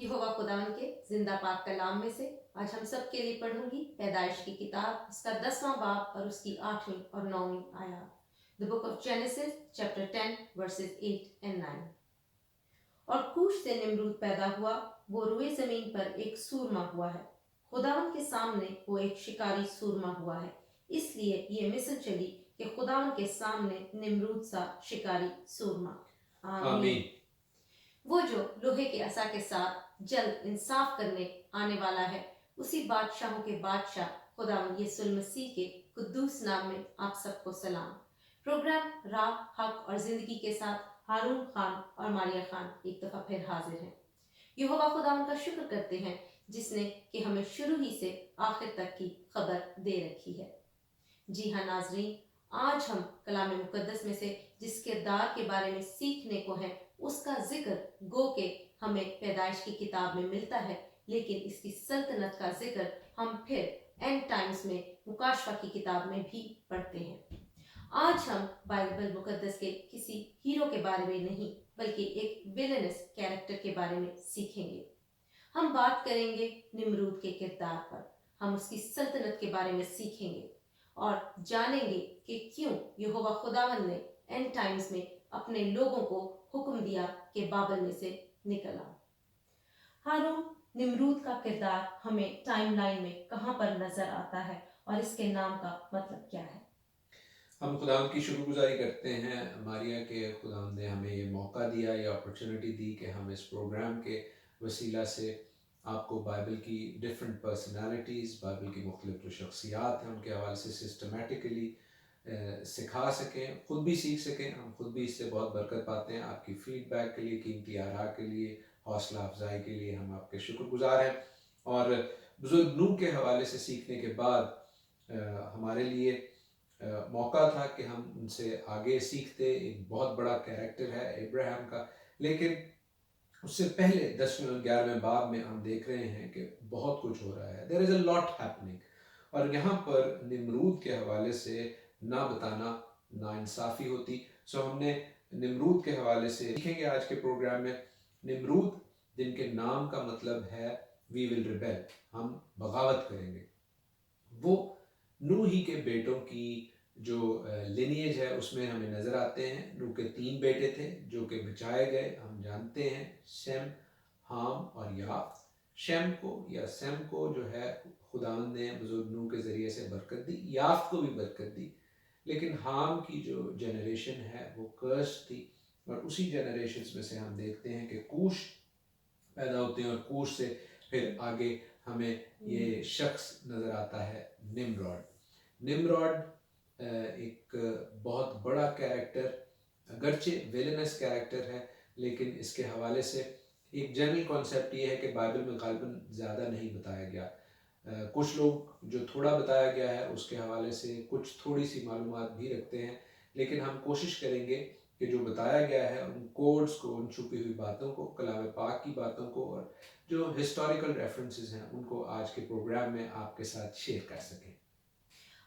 यहोवा खुदावन के जिंदा पाक कलाम में से आज हम सब के लिए पढ़ूंगी पैदाइश की किताब, उसका 10वां बाब और उसकी 8वीं और 9वीं आयत। The book of genesis chapter 10 versus 8 and 9। और कूश से निम्रूद पैदा हुआ, वो रुए जमीन पर एक सूरमा हुआ है। खुदावन के सामने वो एक शिकारी सूरमा हुआ है, इसलिए ये मिस्र चली कि खुदावन के सामने निम्रूद सा शिकारी सूरमा। आमीन। वो जो लोहे के असा के साथ जल्द इंसाफ करने आने वाला है, उसी बादशाहों के बादशाह खुदावंद यीशु मसीह के कुद्दूस नाम में आप सबको सलाम। प्रोग्राम राह, हक और जिंदगी के साथ हारून खान और मारिया खान एक दफा फिर हाजिर हैं। यहोवा खुदावंद का शुक्र करते हैं जिसने कि हमें शुरू ही से आखिर तक की खबर दे रखी है। जी हाँ नाजरीन, आज हम कलाम मुकद्दस में से जिस किरदार के बारे में सीखने को है, उसका जिक्र गो के हमें पैदाइश की किताब में मिलता है, लेकिन इसकी सल्तनत का जिक्र हम फिर एंड टाइम्स में मुकाशफा की किताब में भी पढ़ते हैं। आज हम बाइबल मुकद्दस के किसी हीरो के बारे में नहीं, बल्कि एक विलेनस कैरेक्टर के बारे में सीखेंगे। हम बात करेंगे निम्रूद के किरदार पर, हम उसकी सल्तनत के बारे में सीखेंगे और जानेंगे कि क्यों यहोवा खुदावंद ने एंड टाइम्स में अपने लोगों को हुक्म दिया कि बाबल में से निकल आओ। हारून, निम्रूद का किरदार हमें टाइमलाइन में कहां पर नजर आता है और इसके नाम का मतलब क्या है? हम खुदावंद की शुक्रगुजारी करते हैं मारिया के खुदावंद ने हमें ये मौका दिया, ये अपॉर्चुनिटी दी कि हम इस प्रोग्राम के वसीला से आपको बाइबल की डिफरेंट पर्सनालिटीज़, बाइबल की मुख्तलिफ जो शख्सियात हैं उनके हवाले से सिस्टमेटिकली सिखा सकें, ख़ुद भी सीख सकें। हम ख़ुद भी इससे बहुत बरकत पाते हैं। आपकी फ़ीडबैक के लिए, कीमती आरा के लिए, हौसला अफजाई के लिए हम आपके शुक्रगुजार हैं। और बुज़ुर्ग नूह के हवाले से सीखने के बाद हमारे लिए मौका था कि हम उनसे आगे सीखते। एक बहुत बड़ा कैरेक्टर है इब्राहिम का, लेकिन उससे पहले 10वें और 11वें बाब में हम देख रहे हैं कि बहुत कुछ हो रहा है। There is a lot happening. और यहाँ पर निम्रूद के हवाले से ना बताना नाइंसाफ़ी होती। सो हमने निम्रूद के हवाले से सीखेंगे आज के प्रोग्राम में। निम्रूद जिनके नाम का मतलब है वी विल रिबेल, हम बगावत करेंगे। वो नूह ही के बेटों की जो लिनिएज है उसमें हमें नज़र आते हैं। नूह के 3 बेटे थे जो कि बचाए गए, हम जानते हैं, शेम, हाम और याफ। शेम को या सेम को जो है खुदावंद ने बुजुर्ग नूह के ज़रिए से बरकत दी, याफ को भी बरकत दी, लेकिन हाम की जो जनरेशन है वो कर्स थी। और उसी जनरेशन में से हम देखते हैं कि कूश पैदा होते हैं और कूश से फिर आगे हमें ये शख्स नज़र आता है निम्रॉड। निम्रॉड एक बहुत बड़ा कैरेक्टर, अगरचे विलेनस कैरेक्टर है, लेकिन इसके हवाले से एक जनरल कॉन्सेप्ट ये है कि बाइबल में गालिबन ज़्यादा नहीं बताया गया। कुछ लोग जो थोड़ा बताया गया है उसके हवाले से कुछ थोड़ी सी मालूमात भी रखते हैं, लेकिन हम कोशिश करेंगे कि जो बताया गया है उन कोड्स को, उन छुपी हुई बातों को, कलाम पाक की बातों को और जो हिस्टोरिकल रेफरेंसेस हैं उनको आज के प्रोग्राम में आपके साथ शेयर कर सकें।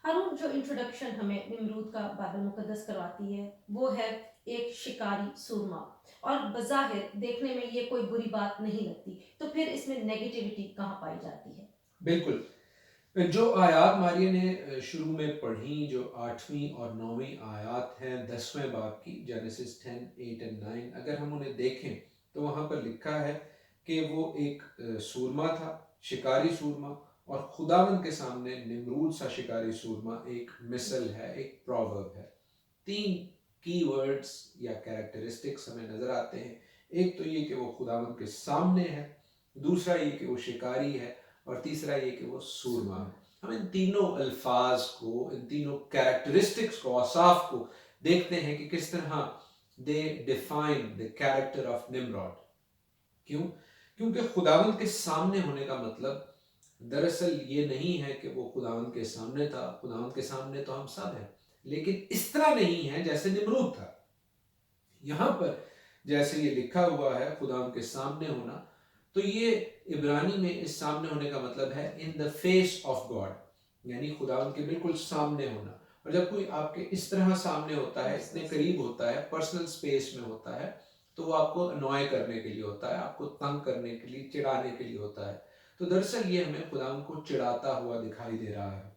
हारून, जो इंट्रोडक्शन हमें निम्रूद का बाइबल मुकद्दस करवाती है वो है एक शिकारी सूरमा, और बज़ाहिर देखने में ये कोई बुरी बात नहीं लगती, तो फिर इसमें नेगेटिविटी कहाँ पाई जाती है? बिल्कुल, जो आयात मारिया ने शुरू में पढ़ी, जो 8वीं और 9वीं आयात हैं 10वें बाब की, जेनेसिस 10, 8 and 9, अगर हम उन्हें देखें तो वहाँ पर लिखा है कि वो एक सूरमा था, शिकारी सूरमा, और खुदावंद के सामने निम्रूद सा शिकारी सूरमा एक मिसल है, एक प्रोवर्ब है। 3 की वर्ड्स या कैरेक्टरिस्टिक्स हमें नज़र आते हैं। एक तो ये कि वो खुदावंद के सामने है, दूसरा ये कि वो शिकारी है, और तीसरा ये कि वो सूरमा है। हम इन तीनों अल्फाज को, इन तीनों कैरेक्टरिस्टिक्स को, औसाफ को देखते हैं कि किस तरह they define the character of Nimrod. क्यों? क्योंकि खुदावंद के सामने होने का मतलब दरअसल ये नहीं है कि वो खुदावंद के सामने था। खुदावंद के सामने तो हम सब हैं, लेकिन इस तरह नहीं है जैसे निम्रूद था। यहाँ पर जैसे ये लिखा हुआ है खुदावंद के सामने होना, तो ये इब्रानी में इस सामने होने का मतलब है in the face of God, यानी खुदावंद के बिल्कुल सामने होना। और जब कोई आपके इस तरह सामने होता है, इतने करीब होता है, पर्सनल स्पेस में होता है, तो वो आपको अनॉय करने के लिए होता है, आपको तंग करने के लिए, चिढ़ाने के लिए होता है। तो दरअसल ये हमें खुदावंद को चिढ़ाता हुआ दिखाई दे रहा है।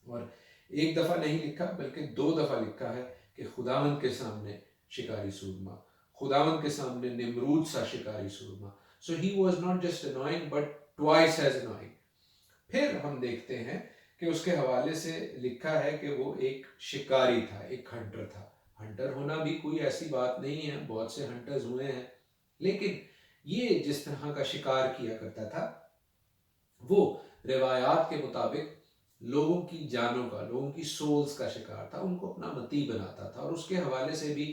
और एक दफ़ा नहीं लिखा बल्कि 2 दफ़ा लिखा है कि खुदावंद के सामने शिकारी सूरमा, खुदावंद के सामने निमरूद सा शिकारी सूरमा। So he was not just annoying but twice as annoying. फिर हम देखते हैं कि उसके हवाले से लिखा है कि वो एक शिकारी था, एक हंटर था। हंटर होना भी कोई ऐसी बात नहीं है, बहुत से हंटर्स हुए हैं, लेकिन ये जिस तरह का शिकार किया करता था वो रिवायात के मुताबिक लोगों की जानों का, लोगों की सोल्स का शिकार था, उनको अपना मती बनाता था। और उसके हवाले से भी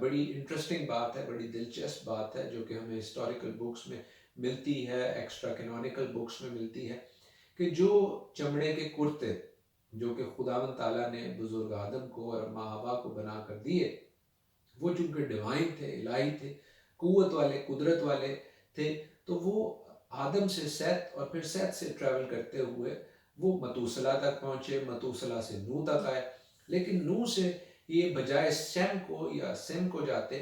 बड़ी इंटरेस्टिंग बात है, बड़ी दिलचस्प बात है जो कि हमें हिस्टोरिकल बुक्स में मिलती है, एक्स्ट्रा कैनोनिकल बुक्स में मिलती है, कि जो चमड़े के कुर्ते जो कि खुदावंद ताला ने बुजुर्ग आदम को और अम्मा हवा को बना कर दिए, वो चूंकि डिवाइन थे, इलाही थे, कुव्वत वाले, कुदरत वाले थे, तो वो आदम से सैत और फिर सैत से ट्रैवल करते हुए वो मतूसला तक पहुंचे, मतूसला से नूह तक आए। लेकिन नूह से ये बजाय सैम को या सेम को जाते,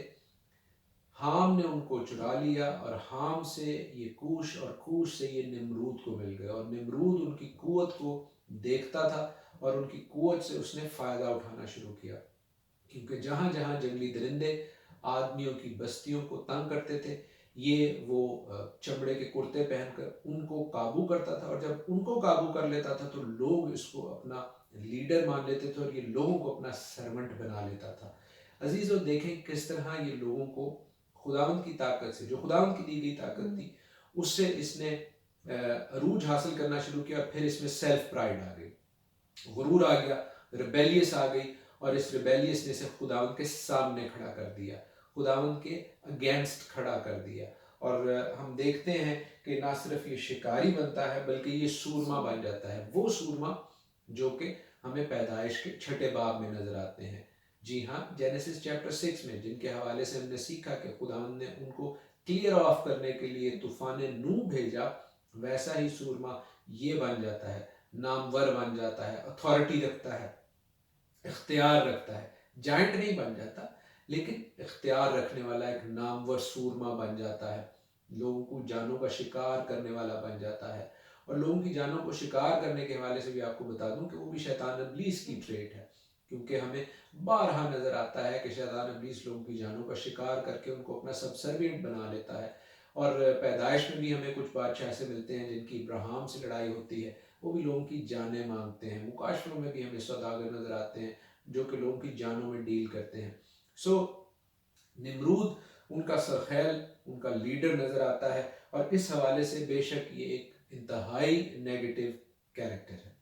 हाम ने उनको चुरा लिया और हाम से ये कूश और कूश से ये निमरूद को मिल गए। और निमरूद उनकी कुव्वत को देखता था और उनकी कुव्वत से उसने फ़ायदा उठाना शुरू किया, क्योंकि जहाँ जहाँ जंगली दरिंदे आदमियों की बस्तियों को तंग करते थे, ये वो चमड़े के कुर्ते पहनकर उनको काबू करता था। और जब उनको काबू कर लेता था तो लोग इसको अपना लीडर मान लेते थे और ये लोगों को अपना सर्वेंट बना लेता था। अजीज़ों, देखें किस तरह ये लोगों को खुदावंद की ताकत से, जो खुदावंद की दी गई ताकत थी, उससे इसने अरूज हासिल करना शुरू किया। फिर इसमें सेल्फ प्राइड आ गई, गुरूर आ गया, रिबेलियस आ गई, और इस रिबेलियस ने इसे खुदावंद के सामने खड़ा कर दिया, खुदावंद के अगेंस्ट खड़ा कर दिया। और हम देखते हैं कि ना सिर्फ ये शिकारी बनता है बल्कि ये सूरमा बन जाता है, वो सूरमा जो कि हमें पैदाइश के 6 बाब में नजर आते हैं। जी हाँ, जेनेसिस चैप्टर 6 में, जिनके हवाले से हमने सीखा कि खुदावंद ने उनको क्लियर ऑफ करने के लिए तूफान नूह भेजा, वैसा ही सूरमा ये बन जाता है, नामवर बन जाता है, अथॉरिटी रखता है, इख्तियार रखता है। जाइंट नहीं बन जाता लेकिन इख्तियार रखने वाला एक नामवर सूरमा बन जाता है, लोगों को जानों का शिकार करने वाला बन जाता है। और लोगों की जानों को शिकार करने के हवाले से भी आपको बता दूं कि वो भी शैतान इब्लीस की ट्रेट है, क्योंकि हमें बारहा नजर आता है कि शैतान इब्लीस लोगों की जानों का शिकार करके उनको अपना सबसर्विएंट बना लेता है। और पैदाइश में भी हमें कुछ बादशाह ऐसे मिलते हैं जिनकी इब्राहिम से लड़ाई होती है, वो भी लोगों की जानें मांगते हैं। मुकाशरों में भी हमें सौदागर नजर आते हैं जो कि लोगों की जानों में डील करते हैं। सो निमरूद उनका सरखैल, उनका लीडर नजर आता है, और इस हवाले से बेशक ये एक इंतहाई नेगेटिव कैरेक्टर है।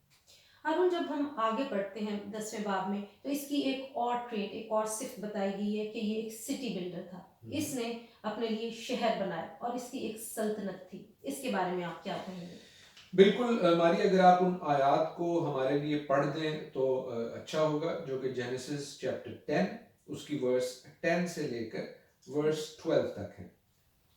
अरुण, जब हम आगे बढ़ते हैं 10वें बाब में, तो इसकी एक और ट्रेट, एक और सिफ्त बताई गई है कि ये एक सिटी बिल्डर था। इसने अपने लिए शहर बनाया और इसकी एक सल्तनत थी। इसके बारे में आप क्या कहेंगे? बिल्कुल मारी, अगर आप उन आयात को हमारे लिए पढ़ दें तो अच्छा होगा, जो कि जेनेसिस चैप्टर 10 उसकी वर्स 10 से लेकर वर्स 12 तक है।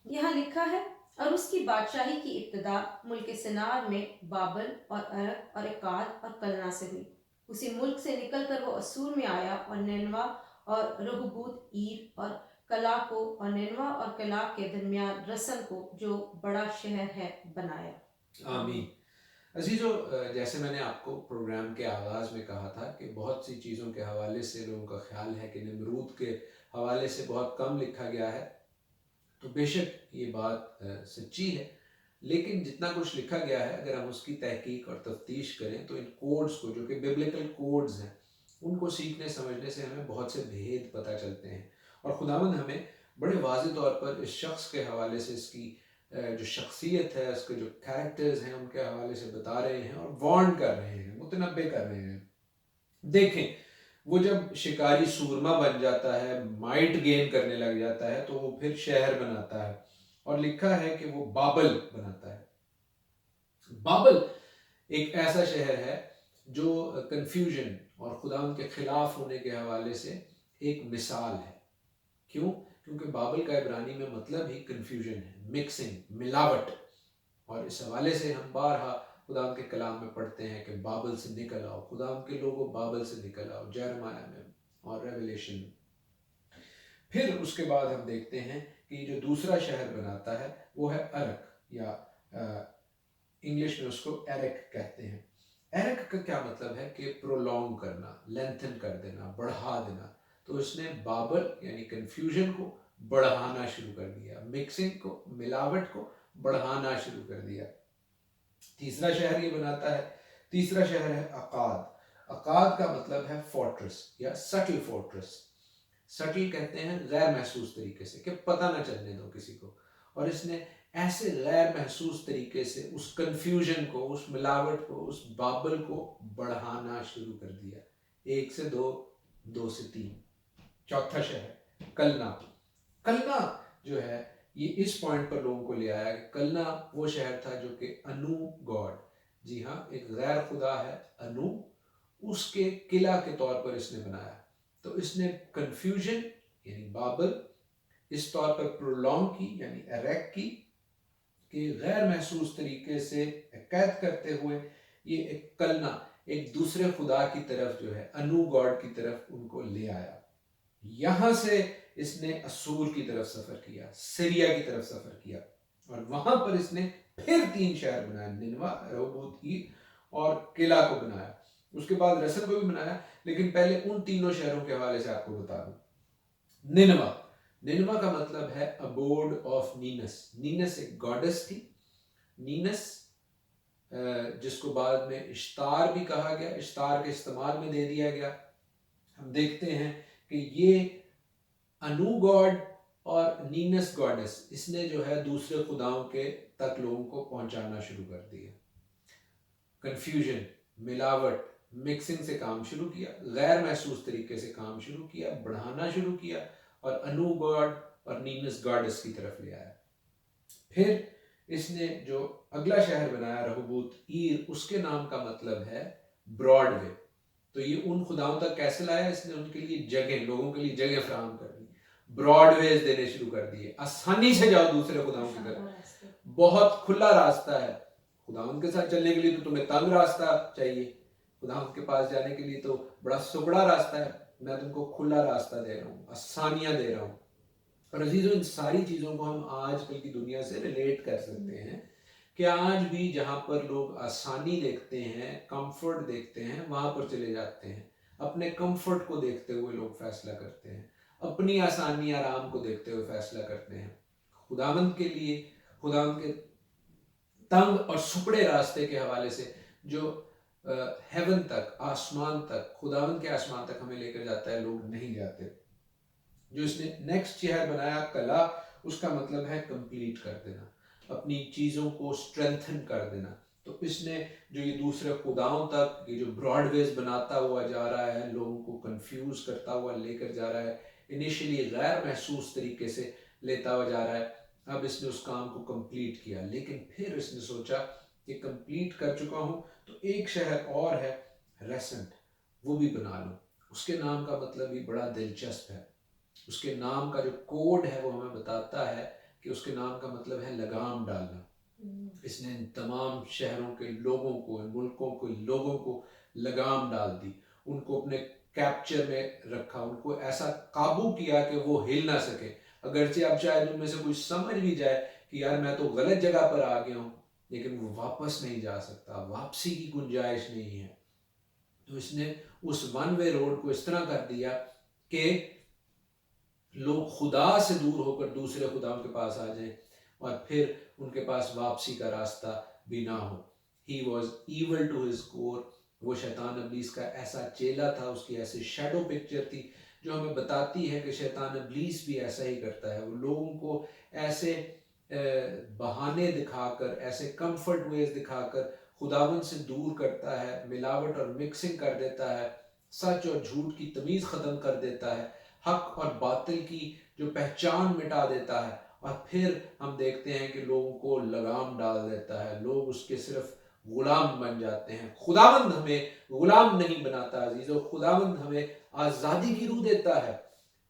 यहाँ लिखा है, और उसकी बादशाही की इब्तिदा मुल्क सिनार में बाबल और अरब और एकाद और कलना से हुई। उसी मुल्क से निकलकर वो असूर में आया और नैनवा और रहोबूत ईर और कला को, और नैनवा और कला के दरमियान रसन को, जो बड़ा शहर है, बनाया। आमीन। अजीज़ो, जैसे मैंने आपको प्रोग्राम के आगाज़ में कहा था कि बहुत सी चीज़ों के हवाले से लोगों का ख्याल है कि निमरूद के हवाले से बहुत कम लिखा गया है, तो बेशक ये बात सच्ची है। लेकिन जितना कुछ लिखा गया है, अगर हम उसकी तहकीक और तफ्तीश करें तो इन कोड्स को, जो कि बिब्लिकल कोड्स हैं, उनको सीखने समझने से हमें बहुत से भेद पता चलते हैं। और खुदावंद हमें बड़े वाज़ेह तौर पर इस शख्स के हवाले से, इसकी जो शख्सियत है, उसके जो कैरेक्टर्स हैं, उनके हवाले से बता रहे हैं और वार्न कर रहे हैं, मुतनब्बे कर रहे हैं। देखें, वो जब शिकारी सूरमा बन जाता है, माइट गेन करने लग जाता है, तो वो फिर शहर बनाता है, और लिखा है कि वो बाबल बनाता है। बाबल एक ऐसा शहर है जो कंफ्यूजन और खुदा के खिलाफ होने के हवाले से एक मिसाल है। क्यों? क्योंकि बाबल का इब्रानी में मतलब ही कंफ्यूजन है, मिक्सिंग, मिलावट। और इस हवाले से हम बारहा खुदा के कलाम में पढ़ते हैं कि बाबल से निकल आओ, खुदा के लोगों बाबल से निकल आओ, जरमाया में और रेवलेशन में। फिर उसके बाद हम देखते हैं कि जो दूसरा शहर बनाता है वो है अरक, या इंग्लिश में उसको एरिक कहते हैं। एरिक का क्या मतलब है कि प्रोलॉन्ग करना, लेंथन कर देना, बढ़ा देना। तो इसने बाबल यानी कंफ्यूजन को बढ़ाना शुरू कर दिया, मिक्सिंग को, मिलावट को बढ़ाना शुरू कर दिया। तीसरा शहर ये बनाता है, तीसरा शहर है अकाद। अकाद का मतलब है फोर्ट्रेस या सटल फोर्ट्रेस। सटल कहते हैं गैर महसूस तरीके से, कि पता ना चलने दो किसी को। और इसने ऐसे गैर महसूस तरीके से उस कंफ्यूजन को, उस मिलावट को, उस बाबल को बढ़ाना शुरू कर दिया। 1 से 2, 2 से 3। चौथा शहर कलना। कलना जो है ये इस पॉइंट पर लोगों को ले आया कि कलना वो शहर था जो कि अनु गॉड, जी हाँ, एक गैर खुदा है अनु, उसके किला के तौर पर इसने बनाया। तो इसने कंफ्यूजन यानी बाबल इस तौर पर प्रोलॉन्ग की यानी एरेक्ट की, कि गैर महसूस तरीके से कैद करते हुए ये एक कलना, एक दूसरे खुदा की तरफ जो है अनु गॉड की तरफ उनको ले आया। यहां से इसने असूर की तरफ सफर किया, सीरिया की तरफ सफर किया, और वहां पर इसने फिर 3 शहर बनाए, निनवा, रहोबोत, ईर और किला को बनाया। उसके बाद रसल को भी बनाया, लेकिन पहले उन तीनों शहरों के हवाले से आपको बता दूं। निनवा, निनवा का मतलब है अबोर्ड ऑफ नीनस। नीनस एक गॉडेस थी। नीनस जिसको बाद में इश्तार भी कहा गया, इश्तार के इस्तेमाल में दे दिया गया। हम देखते हैं कि ये अनु गॉड और नीनस गॉडेस, इसने जो है दूसरे खुदाओं के तक लोगों को पहुंचाना शुरू कर दिया। कंफ्यूजन, मिलावट, मिक्सिंग से काम शुरू किया, गैर महसूस तरीके से काम शुरू किया, बढ़ाना शुरू किया, और अनु गॉड और नीनस गॉडेस की तरफ ले आया। फिर इसने जो अगला शहर बनाया रहोबोत ईर, उसके नाम का मतलब है ब्रॉडवे। तो ये उन खुदाओं तक कैसे लाया? इसने उनके लिए जगह, लोगों के लिए जगह फराहम कर दी, ब्रॉडवेज देने शुरू कर दिए, आसानी से जाओ दूसरे खुदाओं की तरफ, बहुत खुला रास्ता है। खुदाउन के साथ चलने के लिए तो तुम्हें तंग रास्ता चाहिए, खुदाउन के पास जाने के लिए तो बड़ा सुगड़ा रास्ता है। मैं तुमको खुला रास्ता दे रहा हूँ, आसानियां दे रहा हूँ। और अजीजों, इन सारी चीज़ों को हम आजकल की दुनिया से रिलेट कर सकते हैं कि आज भी जहाँ पर लोग आसानी देखते हैं, कंफर्ट देखते हैं, वहाँ पर चले जाते हैं। अपने कंफर्ट को देखते हुए लोग फैसला करते हैं, अपनी आसानी आराम को देखते हुए फैसला करते हैं। खुदावंद के लिए, खुदावंद के तंग और सुपड़े रास्ते के हवाले से जो हेवन तक, आसमान तक, खुदावंद के आसमान तक हमें लेकर जाता है, लोग नहीं जाते। जो इसने नेक्स्ट शहर बनाया कला, उसका मतलब है कंप्लीट कर देना, अपनी चीज़ों को स्ट्रेंथन कर देना। तो इसने जो ये दूसरे खुदाओं तक ये जो ब्रॉडवेज बनाता हुआ जा रहा है, लोगों को कंफ्यूज करता हुआ लेकर जा रहा है, इनिशियली गैर महसूस तरीके से लेता हुआ जा रहा है, अब इसने उस काम को कंप्लीट किया। लेकिन फिर इसने सोचा कि कंप्लीट कर चुका हूँ तो एक शहर और है रेसेंट, वो भी बना लूँ। उसके नाम का मतलब भी बड़ा दिलचस्प है। उसके नाम का जो कोड है वो हमें बताता है कि उसके नाम का मतलब है लगाम डालना। इसने इन तमाम शहरों के लोगों को, मुल्कों के लोगों को लगाम डाल दी, उनको अपने कैप्चर में रखा, उनको ऐसा काबू किया कि वो हिल ना सके। अगरचे अब शायद उनमें से कोई समझ भी जाए कि यार मैं तो गलत जगह पर आ गया हूँ, लेकिन वो वापस नहीं जा सकता, वापसी की गुंजाइश नहीं है। तो इसने उस वन वे रोड को इस तरह कर दिया कि लोग खुदा से दूर होकर दूसरे खुदाओं के पास आ जाएं और फिर उनके पास वापसी का रास्ता भी ना हो। He was evil to his core. वो शैतान अब्लीस का ऐसा चेला था, उसकी ऐसी शैडो पिक्चर थी जो हमें बताती है कि शैतान अब्लीस भी ऐसा ही करता है। वो लोगों को ऐसे बहाने दिखाकर, ऐसे कंफर्ट वेज दिखाकर खुदावन से दूर करता है, मिलावट और मिक्सिंग कर देता है, सच और झूठ की तमीज़ ख़त्म कर देता है, हक और बातिल की जो पहचान मिटा देता है, और फिर हम देखते हैं कि लोगों को लगाम डाल देता है, लोग उसके सिर्फ गुलाम बन जाते हैं। खुदावंद हमें गुलाम नहीं बनाता अजीजों, खुदावंद हमें आज़ादी की रूह देता है।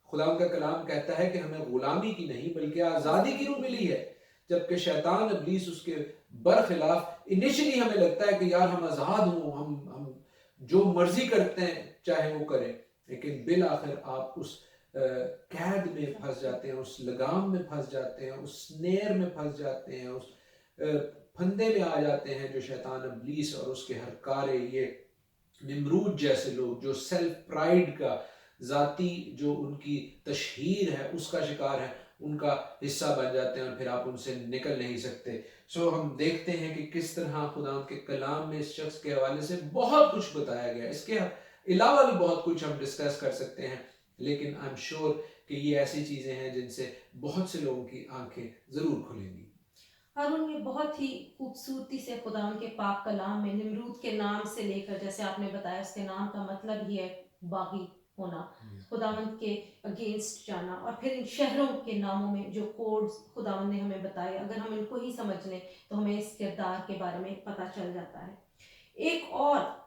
खुदावंद का कलाम कहता है कि हमें गुलामी की नहीं बल्कि आज़ादी की रूह मिली है। जबकि शैतान इब्लीस उसके बरखिलाफ इनिशियली हमें लगता है कि यार हम आज़ाद हों, हम जो मर्जी करते हैं चाहे वो करें, लेकिन बिल आखिर आप उस कैद में फंस जाते हैं, उस लगाम में फंस जाते हैं, उस स्नेयर में फंस जाते हैं, उस फंदे में आ जाते हैं जो शैतान इब्लीस और उसके हर कार्य, ये निमरूद जैसे लोग जो सेल्फ प्राइड का, जाती जो उनकी तशहीर है उसका शिकार है, उनका हिस्सा बन जाते हैं और फिर आप उनसे निकल नहीं सकते। सो हम देखते हैं कि किस तरह खुदा के कलाम में इस शख्स के हवाले से बहुत कुछ बताया गया। इसके अलावा भी बहुत कुछ हम डिस्कस कर सकते हैं, लेकिन आई एम श्योर कि ये ऐसी चीज़ें हैं जिनसे बहुत से लोगों की आंखें ज़रूर खुलेंगी। हारून ये बहुत ही खूबसूरती से खुदावंद के पाक कलाम में निमरूद के नाम से लेकर, जैसे आपने बताया उसके नाम का मतलब ही है बागी होना, खुदावंद के अगेंस्ट जाना, और फिर इन शहरों के नामों में जो कोड्स खुदावंद ने हमें बताए, अगर हम इनको ही समझ लें तो हमें इस किरदार के बारे में पता चल जाता है। एक और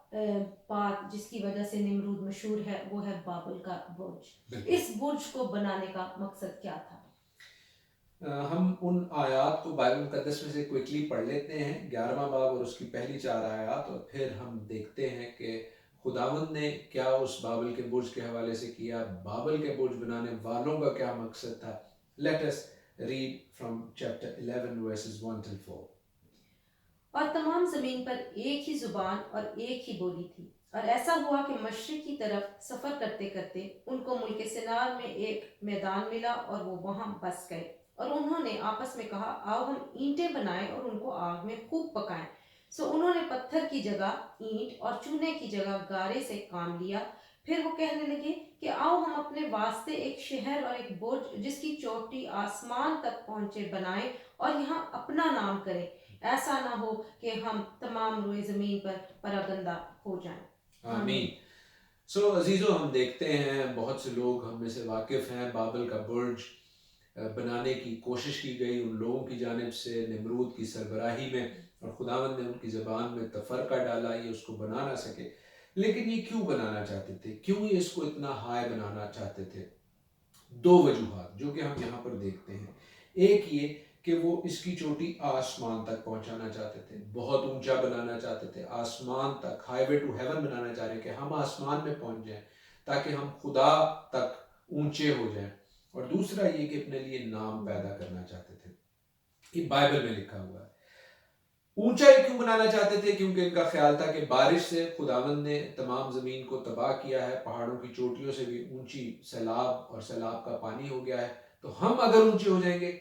बात जिसकी वजह से निमरूद मशहूर है वो है बाबल का बुर्ज। इस बुर्ज को बनाने का मकसद क्या था? हम उन आयात को बाइबल मुकद्दस में से क्विकली पढ़ लेते हैं, 11वां बाब और उसकी पहली 4 आयात, और फिर हम देखते हैं कि खुदावंद ने क्या उस बाबल के बुर्ज के हवाले से किया, बाबल के बुर्ज बनाने वालों का क्या मकसद था। Let us read from chapter 11 versus 1 till 4। और तमाम जमीन पर एक ही जुबान और एक ही बोली थी, और ऐसा हुआ कि मशरिक की तरफ सफर करते करते उनको मुल्क सिनार में एक मैदान मिला और वो वहां बस गए। और उन्होंने आपस में कहा, आओ हम ईंटें बनाएं और उनको आग में खूब पकाएं। सो उन्होंने पत्थर की जगह ईंट और चूने की जगह गारे से काम लिया। फिर वो कहने लगे कि आओ हम अपने वास्ते एक शहर और एक बुर्ज जिसकी चोटी आसमान तक पहुंचे बनाएं और यहाँ अपना नाम करें। ऐसा ना हो कि हम तमाम रोए जमीन पर परागंदा हो जाएं। आमीन। सो अजीजों, हम देखते हैं बहुत से लोग हम में से वाकिफ़ हैं, बाबल का बुर्ज बनाने की कोशिश की गई उन लोगों की जानिब से निमरूद की सरबराही में, और खुदावंद ने उनकी ज़बान में तफरका डाला, ये उसको बना ना सके। लेकिन ये क्यों बनाना चाहते थे, क्यों ये इसको इतना हाई बनाना चाहते थे? 2 वजूहात जो कि हम यहाँ पर देखते हैं। एक ये कि वो इसकी चोटी आसमान तक पहुंचाना चाहते थे, बहुत ऊंचा बनाना चाहते थे, आसमान तक, हाईवे टू हेवन बनाना चाह रहे हैं कि हम आसमान में पहुंच जाएं ताकि हम खुदा तक ऊंचे हो जाएं। और दूसरा ये कि अपने लिए नाम पैदा करना चाहते थे। ये बाइबल में लिखा हुआ है। ऊंचाई क्यों बनाना चाहते थे? क्योंकि इनका ख्याल था कि बारिश से खुदावंद ने तमाम ज़मीन को तबाह किया है, पहाड़ों की चोटियों से भी ऊंची सैलाब और सैलाब का पानी हो गया है, तो हम अगर ऊंचे हो जाएंगे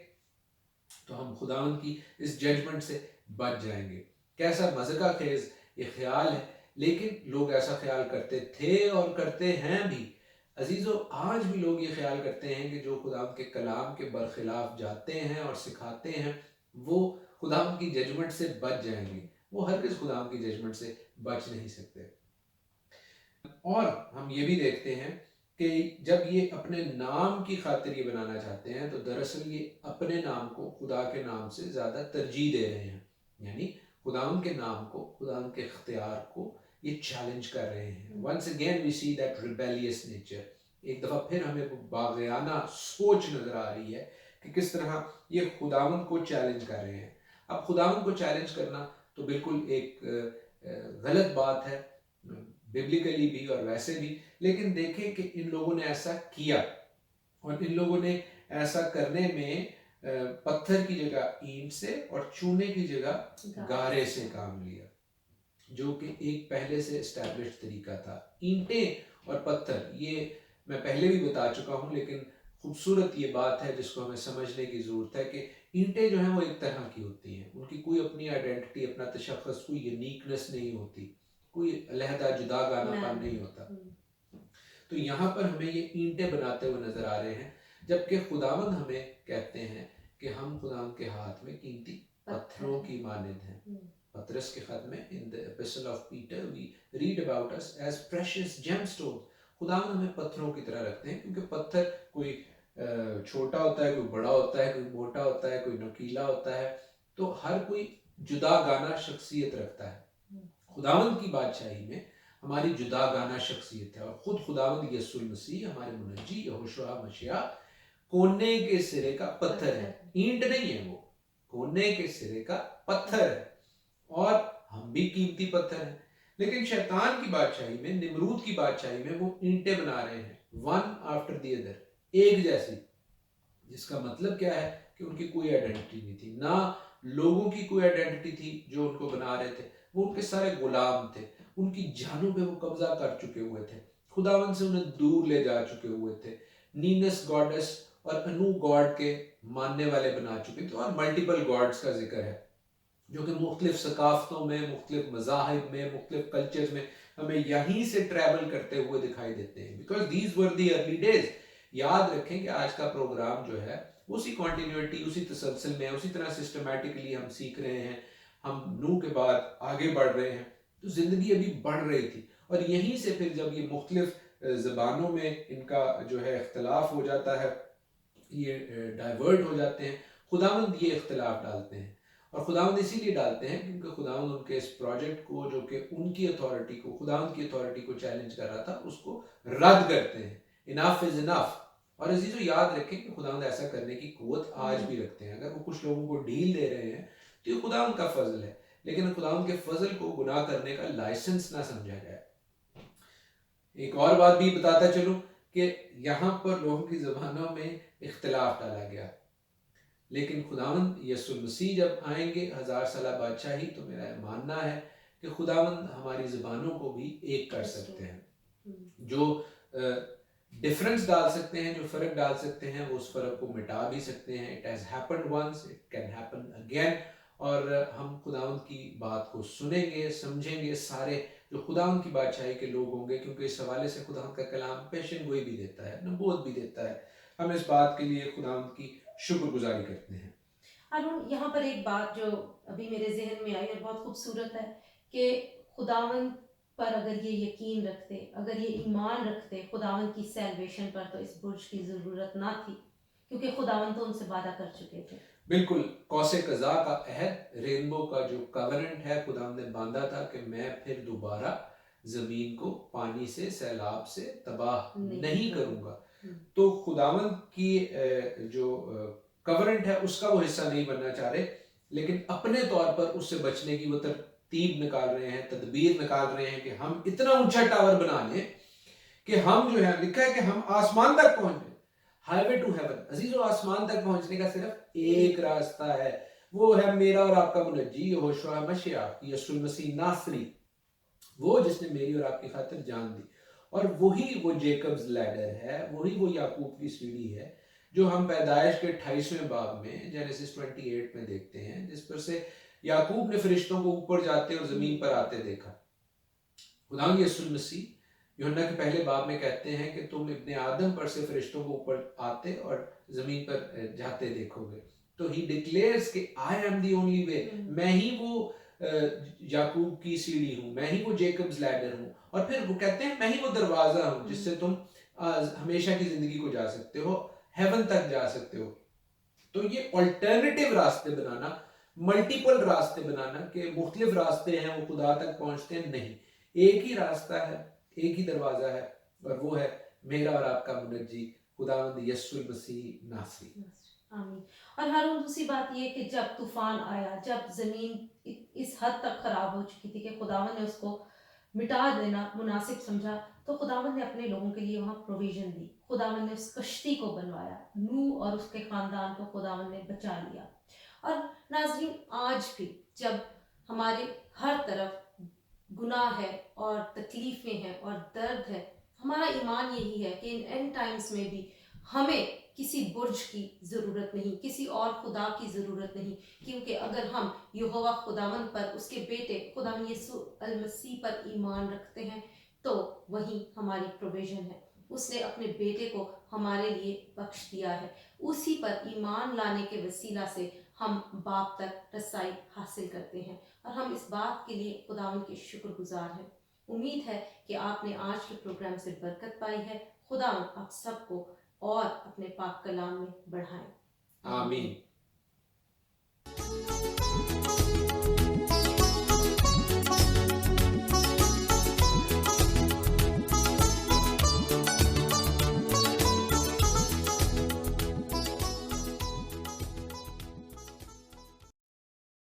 तो हम खुदावंद की इस जजमेंट से बच जाएंगे। कैसा मज़े का खेज ये ख्याल है, लेकिन लोग ऐसा ख्याल करते थे और करते हैं भी। अजीज़ों, आज भी लोग ये ख्याल करते हैं कि जो खुदावंद के कलाम के बरखिलाफ जाते हैं और सिखाते हैं वो खुदावंद की जजमेंट से बच जाएंगे। वो हरगिज़ खुदावंद की जजमेंट से बच नहीं सकते। और हम ये भी देखते हैं कि जब ये अपने नाम की खातिर ये बनाना चाहते हैं तो दरअसल ये अपने नाम को खुदा के नाम से ज़्यादा तरजीह दे रहे हैं, यानी खुदावंद के नाम को, खुदावंद के इख्तियार को ये चैलेंज कर रहे हैं। Once again we see that rebellious nature. एक दफ़ा फिर हमें वो बाग़ियाना सोच नज़र आ रही है कि किस तरह ये खुदावंद को चैलेंज कर रहे हैं। अब खुदावंद को चैलेंज करना तो बिल्कुल एक गलत बात है, बिब्लिकली भी और वैसे भी। लेकिन देखें कि इन लोगों ने ऐसा किया, और इन लोगों ने ऐसा करने में पत्थर की जगह ईंट से और चूने की जगह गारे से काम लिया, जो कि एक पहले से एस्टैब्लिश तरीका था। ईंटें और पत्थर, ये मैं पहले भी बता चुका हूँ, लेकिन खूबसूरत ये बात है जिसको हमें समझने की ज़रूरत है कि ईंटें जो हैं वो एक तरह की होती हैं, उनकी कोई अपनी आइडेंटिटी, अपना तशख़्ख़ुस, कोई यूनिकनेस नहीं होती, कोई अलहदा जुदा गानापन नहीं होता। तो यहाँ पर हमें ये ईंटें बनाते हुए नजर आ रहे हैं, जबकि खुदावंद हमें कहते हैं कि हम खुदावंद के हाथ में कीमती पत्थरों की मानिंद हैं। पतरस के खत में in the epistle of Peter we read about us as precious gemstone. खुदावंद हमें पत्थरों की तरह रखते हैं, क्योंकि पत्थर कोई छोटा होता है, कोई बड़ा होता है, कोई मोटा होता है, कोई नकीला होता है, तो हर कोई जुदा गाना शख्सियत रखता है। खुदावंद की बादशाही में हमारी जुदा गाना शख्सियत है, और खुद खुदावंद यीशु मसीह हमारे मुनज्जी यहोशुआ मसीहा कोने के सिरे का पत्थर है, ईंट नहीं है, वो कोने के सिरे का पत्थर है, और हम भी कीमती पत्थर हैं। लेकिन शैतान की बादशाही में, निमरूद की बादशाही में वो ईंटें बना रहे हैं, वन आफ्टर द अदर, एक जैसी, जिसका मतलब क्या है कि उनकी कोई आइडेंटिटी नहीं थी, ना लोगों की कोई आइडेंटिटी थी जो उनको बना रहे थे। वो उनके सारे गुलाम थे, उनकी जानों पे वो कब्जा कर चुके हुए थे, खुदावन से उन्हें दूर ले जा चुके हुए थे, नीनस गॉडेस और अनु गॉड के मानने वाले बना चुके थे। और मल्टीपल गॉड्स का जिक्र है जो कि मुख्तलिफ सकाफ़तों में, मुख्तलिफ मज़ाहिब में, मुख्तलिफ कल्चर्स में हमें यहीं से ट्रैवल करते हुए दिखाई देते हैं, because these were the early days. याद रखें कि आज का प्रोग्राम जो है उसी कॉन्टिन्यूटी, उसी तसलसल में, उसी तरह सिस्टमैटिकली हम सीख रहे हैं, हम नूह के बाद आगे बढ़ रहे हैं। तो ज़िंदगी अभी बढ़ रही थी और यहीं से फिर जब ये मुख्तलिफ ज़बानों में इनका जो है इख्तलाफ हो जाता है, ये डाइवर्ट हो जाते हैं, खुदावंद ये इख्तलाफ डालते हैं। और खुदावंद इसीलिए डालते हैं क्योंकि खुदावंद उनके इस प्रोजेक्ट को, जो कि उनकी अथॉरिटी को, खुदावंद की अथॉरिटी को चैलेंज कर रहा था, उसको रद्द करते हैं। Enough is enough. और अजीजों याद रखें कि खुदावंद ऐसा करने की कुव्वत आज भी रखते हैं। अगर वो कुछ लोगों को डील दे रहे हैं तो ये खुदावंद का फजल है, लेकिन खुदावंद के फजल को गुनाह करने का लाइसेंस ना समझा जाए। एक और बात भी बताता चलूं कि यहाँ पर लोगों की ज़बानों में इख्तलाफ डाला गया, लेकिन खुदावंद यीशु मसीह जब आएंगे 1000 साल बादशाही, तो मेरा मानना है कि खुदावंद हमारी ज़बानों को भी एक कर सकते हैं। जो डिफरेंस डाल सकते हैं, जो फ़र्क डाल सकते हैं, वो उस फ़र्क को मिटा भी सकते हैं। It has happened once, it can happen again. और हम खुदावंद की बात को सुनेंगे, समझेंगे, सारे जो खुदावंद की बादशाही के लोग होंगे, क्योंकि इस हवाले से खुदावंद का कलाम पेशन गोई भी देता है, नबूवत भी देता है। हम इस बात के लिए खुदावंद की शुक्रगुजारी करते हैं। अरुण, यहाँ पर एक बात जो अभी मेरे जहन में आई और बहुत खूबसूरत है कि खुदावंद पर अगर ये यकीन रखते, अगर ये ईमान रखते खुदावंद की सैल्वेशन पर, तो इस बुर्ज की ज़रूरत ना थी, क्योंकि खुदावंद तो उनसे वादा कर चुके थे। बिल्कुल, कौसे कज़ा का अहद, रेनबो का जो कवरेंट है, खुदावंद ने बांधा था कि मैं फिर दोबारा ज़मीन को पानी से, सैलाब से तबाह नहीं करूँगा। तो खुदावंद की जो कवरेंट है उसका वो हिस्सा नहीं बनना चाह रहे, लेकिन अपने तौर पर उससे बचने की वो तरतीब निकाल रहे हैं, तदबीर निकाल रहे हैं कि हम इतना ऊंचा टावर बना लें कि हम जो है, लिखा है कि हम आसमान तक पहुंच जाए, हाईवे टू हेवन। अजीजों, आसमान तक पहुंचने का सिर्फ एक रास्ता है, वो है मेरा और आपका मुनज्जी यहोशुआ मसीह, यीशु मसीह नासरी, वो जिसने मेरी और आपकी खातिर जान दी। और वही वो जेकब्स लैडर है, वही वो याकूब की सीढ़ी है, जो हम पैदाइश के 28वें बाब में, जेनेसिस 28 में देखते हैं, जिस पर से याकूब ने फरिश्तों को ऊपर जाते और जमीन पर आते देखा। खुदावंद यीशु मसीह यूहन्ना के पहले बाब में कहते हैं कि तुम इब्ने आदम पर से फरिश्तों को ऊपर आते और जमीन पर जाते देखोगे। तो ही डिक्लेयर्स कि I am the only way, मैं ही वो याकूब की सीढ़ी हूँ, मैं ही वो जेकब्स लैडर हूँ। और फिर वो कहते हैं मैं ही वो दरवाजा हूँ जिससे तुम हमेशा की जिंदगी को जा सकते हो, हेवन तक जा सकते हो। तो ये ऑल्टरनेटिव रास्ते बनाना, मल्टीपल रास्ते बनाना कि मुख्तलिफ रास्ते हैं वो खुदा तक पहुंचते हैं, नहीं, एक ही रास्ता है, एक ही दरवाजा है, और वो है मेरा और आपका मुनज्जी खुदावंद यीशु मसीह नासरी। आमीन। और हारून, दूसरी बात ये कि जब तूफान आया, जब जमीन इस हद तक खराब हो चुकी थी कि खुदावन ने उसको मिटा देना मुनासिब समझा, तो खुदावन ने अपने लोगों के लिए वहाँ प्रोविजन दी। खुदावन ने उस कश्ती को बनवाया, नूह और उसके खानदान को खुदावन ने बचा लिया। और नाज़रीन, आज भी जब हमारे हर तरफ गुनाह है और तकलीफें हैं और दर्द है, हमारा ईमान यही है कि इन एंड टाइम्स में भी हमें किसी बुर्ज की ज़रूरत नहीं, किसी और खुदा की ज़रूरत नहीं, क्योंकि अगर हम यहोवा खुदावन पर, उसके बेटे खुदावन यीशु अल मसीह पर ईमान रखते हैं, तो वही हमारी प्रोविजन है। उसने अपने बेटे को हमारे लिए बख्श दिया है, उसी पर ईमान लाने के वसीला से हम बाप तक रसाई हासिल करते हैं, और हम इस बात के लिए खुदावन के शुक्रगुजार हैं। उम्मीद है कि आपने आज के प्रोग्राम से बरकत पाई है। खुदावन आप सबको और अपने पाक कलाम में बढ़ाएं। आमीन।